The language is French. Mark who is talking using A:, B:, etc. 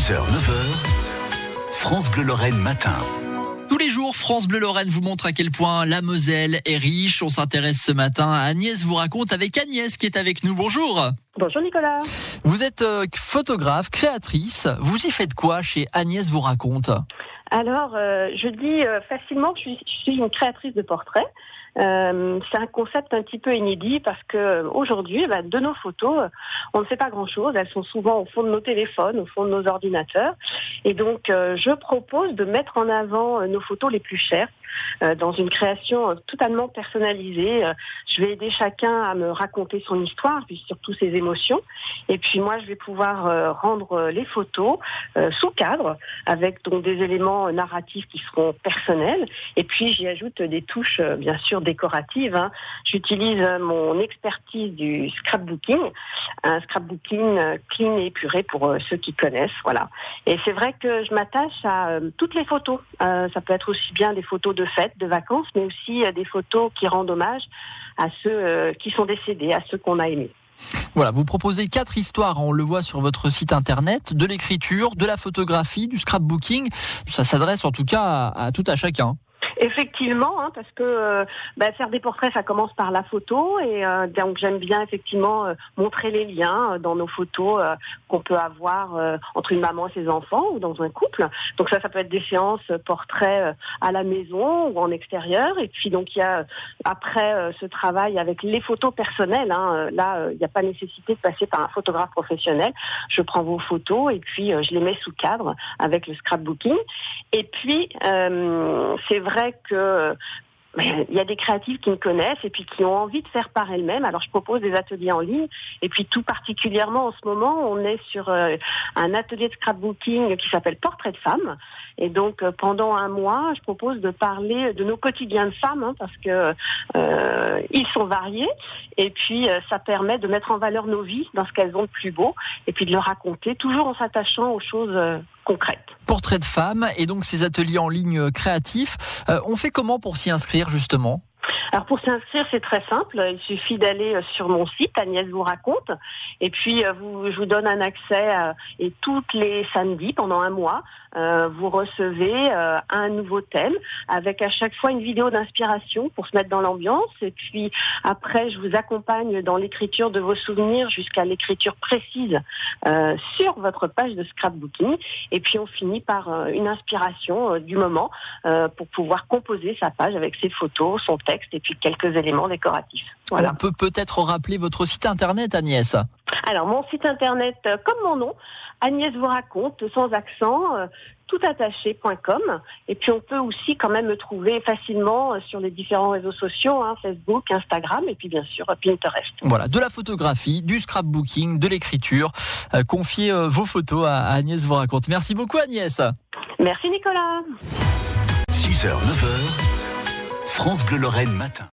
A: 6h-9h, France Bleu Lorraine matin.
B: Tous les jours, France Bleu Lorraine vous montre à quel point la Moselle est riche. On s'intéresse ce matin à Agnès vous raconte avec Agnès qui est avec nous. Bonjour.
C: Bonjour Nicolas.
B: Vous êtes photographe, créatrice. Vous y faites quoi chez Agnès vous raconte ?
C: Alors, je dis facilement, je suis une créatrice de portraits. C'est un concept un petit peu inédit parce que aujourd'hui, de nos photos, on ne fait pas grand-chose. Elles sont souvent au fond de nos téléphones, au fond de nos ordinateurs. Et donc, je propose de mettre en avant nos photos les plus chères dans une création totalement personnalisée. Je vais aider chacun à me raconter son histoire, puis surtout ses émotions. Et puis moi, je vais pouvoir rendre les photos sous cadre, avec donc des éléments narratifs qui seront personnels. Et puis j'y ajoute des touches, bien sûr, décoratives. J'utilise mon expertise du scrapbooking, un scrapbooking clean et épuré pour ceux qui connaissent. Voilà. Et c'est vrai que je m'attache à toutes les photos. Ça peut être aussi bien des photos de fêtes, de vacances, mais aussi des photos qui rendent hommage à ceux qui sont décédés, à ceux qu'on a aimés.
B: Voilà, vous proposez 4 histoires, on le voit sur votre site internet, de l'écriture, de la photographie, du scrapbooking. Ça s'adresse en tout cas à tout à chacun.
C: Effectivement, parce que faire des portraits, ça commence par la photo et donc j'aime bien effectivement montrer les liens dans nos photos qu'on peut avoir entre une maman et ses enfants ou dans un couple. Donc ça peut être des séances portraits à la maison ou en extérieur. Et puis donc il y a après ce travail avec les photos personnelles. Là, il n'y a pas nécessité de passer par un photographe professionnel. Je prends vos photos et puis je les mets sous cadre avec le scrapbooking. Et puis c'est vrai que il y a des créatifs qui me connaissent et puis qui ont envie de faire par elles-mêmes. Alors je propose des ateliers en ligne et puis tout particulièrement en ce moment on est sur un atelier de scrapbooking qui s'appelle Portrait de femmes et donc pendant un mois je propose de parler de nos quotidiens de femmes parce que ils sont variés et puis ça permet de mettre en valeur nos vies dans ce qu'elles ont de plus beau et puis de le raconter toujours en s'attachant aux choses concrètes.
B: Portrait de femme et donc ces ateliers en ligne créatifs. On fait comment pour s'y inscrire justement ?
C: Alors pour s'inscrire, c'est très simple. Il suffit d'aller sur mon site Agnès vous raconte et puis je vous donne un accès et tous les samedis pendant un mois, vous recevez un nouveau thème avec à chaque fois une vidéo d'inspiration pour se mettre dans l'ambiance et puis après je vous accompagne dans l'écriture de vos souvenirs jusqu'à l'écriture précise sur votre page de scrapbooking et puis on finit par une inspiration du moment pour pouvoir composer sa page avec ses photos, son texte et puis quelques éléments décoratifs. Voilà.
B: On peut peut-être rappeler votre site internet, Agnès.
C: Alors, mon site internet, comme mon nom, Agnès vous raconte, sans accent, toutattaché.com. Et puis, on peut aussi quand même me trouver facilement sur les différents réseaux sociaux, Facebook, Instagram et puis bien sûr Pinterest.
B: Voilà, de la photographie, du scrapbooking, de l'écriture. Confiez vos photos à Agnès vous raconte. Merci beaucoup, Agnès.
C: Merci, Nicolas.
A: 6h-9h, France Bleu Lorraine matin.